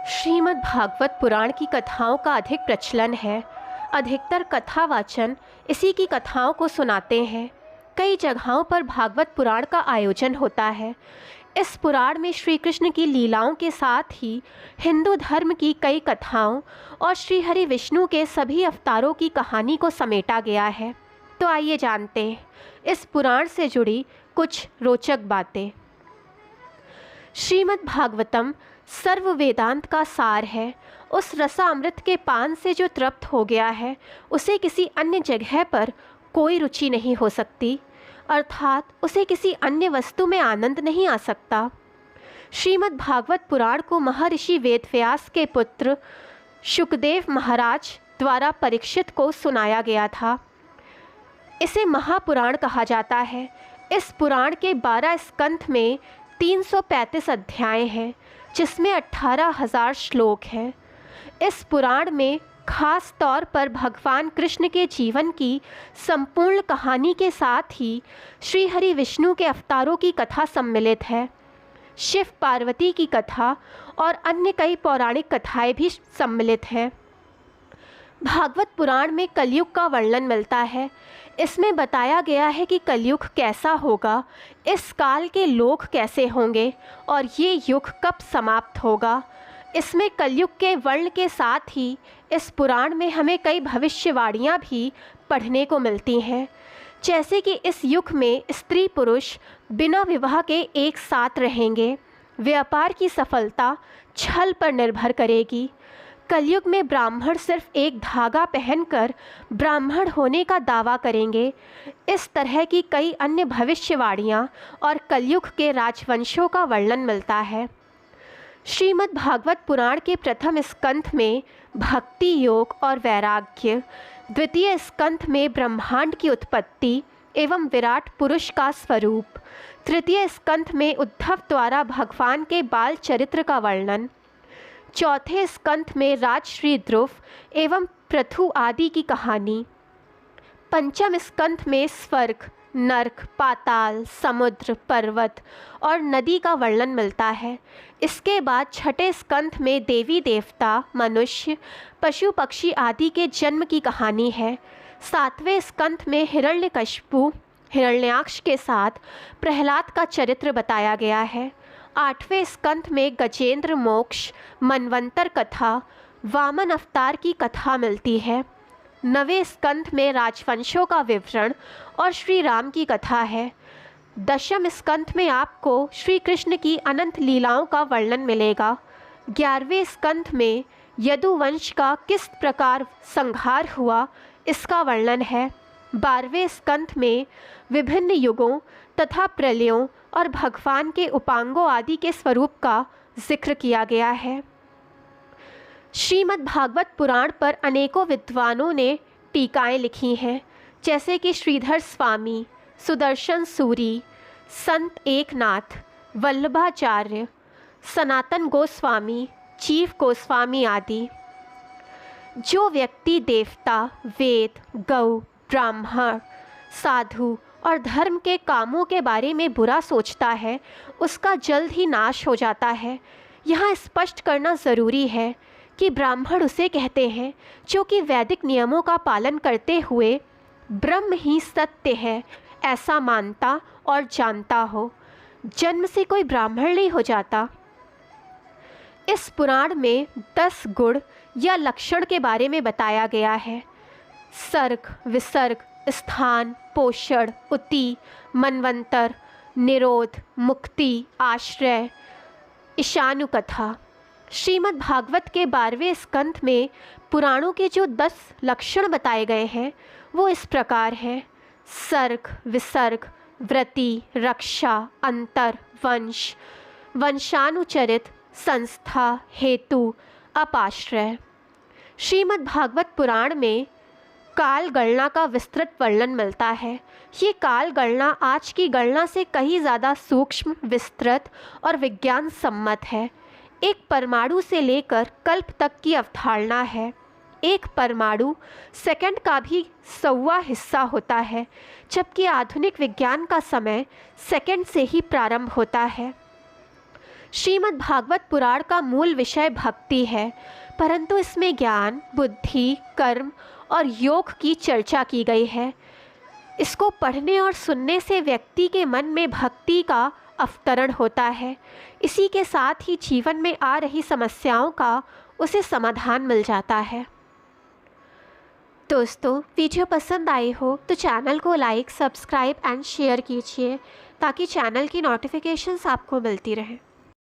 श्रीमद् भागवत पुराण की कथाओं का अधिक प्रचलन है। अधिकतर कथावाचन इसी की कथाओं को सुनाते हैं। कई जगहों पर भागवत पुराण का आयोजन होता है। इस पुराण में श्री कृष्ण की लीलाओं के साथ ही हिंदू धर्म की कई कथाओं और श्री हरि विष्णु के सभी अवतारों की कहानी को समेटा गया है। तो आइए जानते हैं इस पुराण से जुड़ी कुछ रोचक बातें। श्रीमद् भागवतम सर्व वेदांत का सार है। उस रसामृत के पान से जो तृप्त हो गया है उसे किसी अन्य जगह पर कोई रुचि नहीं हो सकती, अर्थात उसे किसी अन्य वस्तु में आनंद नहीं आ सकता। श्रीमद् भागवत पुराण को महर्षि वेदव्यास के पुत्र शुकदेव महाराज द्वारा परीक्षित को सुनाया गया था। इसे महापुराण कहा जाता है। इस पुराण के 12 स्कंध में 335 अध्याय हैं, जिसमें 18,000 श्लोक हैं। इस पुराण में खास तौर पर भगवान कृष्ण के जीवन की संपूर्ण कहानी के साथ ही श्री हरि विष्णु के अवतारों की कथा सम्मिलित है। शिव पार्वती की कथा और अन्य कई पौराणिक कथाएं भी सम्मिलित हैं। भागवत पुराण में कलयुग का वर्णन मिलता है। इसमें बताया गया है कि कलयुग कैसा होगा, इस काल के लोग कैसे होंगे और ये युग कब समाप्त होगा। इसमें कलयुग के वर्ण के साथ ही इस पुराण में हमें कई भविष्यवाणियाँ भी पढ़ने को मिलती हैं, जैसे कि इस युग में स्त्री पुरुष बिना विवाह के एक साथ रहेंगे। व्यापार की सफलता छल पर निर्भर करेगी। कलयुग में ब्राह्मण सिर्फ एक धागा पहनकर ब्राह्मण होने का दावा करेंगे। इस तरह की कई अन्य भविष्यवाणियाँ और कलयुग के राजवंशों का वर्णन मिलता है। श्रीमद् भागवत पुराण के प्रथम स्कंध में भक्ति योग और वैराग्य, द्वितीय स्कंध में ब्रह्मांड की उत्पत्ति एवं विराट पुरुष का स्वरूप, तृतीय स्कंध में उद्धव द्वारा भगवान के बाल चरित्र का वर्णन, चौथे स्कंध में राजश्री ध्रुव एवं पृथु आदि की कहानी, पंचम स्कंध में स्वर्ग, नरक, पाताल, समुद्र, पर्वत और नदी का वर्णन मिलता है। इसके बाद छठे स्कंध में देवी देवता, मनुष्य, पशु पक्षी आदि के जन्म की कहानी है। सातवें स्कंध में हिरण्यकशिपु, हिरण्याक्ष के साथ प्रहलाद का चरित्र बताया गया है। आठवें स्कंध में गजेंद्र मोक्ष, मनवंतर कथा, वामन अवतार की कथा मिलती है। नवें स्कंध में राजवंशों का विवरण और श्री राम की कथा है। दशम स्कंध में आपको श्री कृष्ण की अनंत लीलाओं का वर्णन मिलेगा। 11वें स्कंध में यदुवंश का किस प्रकार संहार हुआ इसका वर्णन है। 12वें स्कंध में विभिन्न युगों तथा प्रलयों और भगवान के उपांगों आदि के स्वरूप का जिक्र किया गया है। श्रीमद् भागवत पुराण पर अनेकों विद्वानों ने टीकाएं लिखी हैं, जैसे कि श्रीधर स्वामी, सुदर्शन सूरी, संत एकनाथ, वल्लभाचार्य, सनातन गोस्वामी, जीव गोस्वामी आदि। जो व्यक्ति देवता, वेद, गौ, ब्राह्मण, साधु और धर्म के कामों के बारे में बुरा सोचता है उसका जल्द ही नाश हो जाता है। यहाँ स्पष्ट करना ज़रूरी है कि ब्राह्मण उसे कहते हैं जो कि वैदिक नियमों का पालन करते हुए ब्रह्म ही सत्य है ऐसा मानता और जानता हो। जन्म से कोई ब्राह्मण नहीं हो जाता। इस पुराण में 10 गुण या लक्षण के बारे में बताया गया है। सर्ग, विसर्ग, स्थान, पोषण, उति, मनवंतर, निरोध, मुक्ति, आश्रय, ईशानुकथा। श्रीमद् भागवत के 12वें स्कंध में पुराणों के जो 10 लक्षण बताए गए हैं वो इस प्रकार हैं: सर्ग, विसर्ग, व्रति, रक्षा, अंतर, वंश, वंशानुचरित, संस्था, हेतु, अपाश्रय। श्रीमद् भागवत पुराण में काल गणना का विस्तृत वर्णन मिलता है। ये काल गणना आज की गणना से कहीं ज़्यादा सूक्ष्म, विस्तृत और विज्ञान सम्मत है। एक परमाणु से लेकर कल्प तक की अवधारणा है। एक परमाणु सेकंड का भी 100वां हिस्सा होता है, जबकि आधुनिक विज्ञान का समय सेकंड से ही प्रारंभ होता है। श्रीमद् भागवत पुराण का मूल विषय भक्ति है, परंतु इसमें ज्ञान, बुद्धि, कर्म और योग की चर्चा की गई है। इसको पढ़ने और सुनने से व्यक्ति के मन में भक्ति का अवतरण होता है। इसी के साथ ही जीवन में आ रही समस्याओं का उसे समाधान मिल जाता है। दोस्तों, वीडियो पसंद आई हो तो चैनल को लाइक, सब्सक्राइब एंड शेयर कीजिए ताकि चैनल की नोटिफिकेशंस आपको मिलती रहें।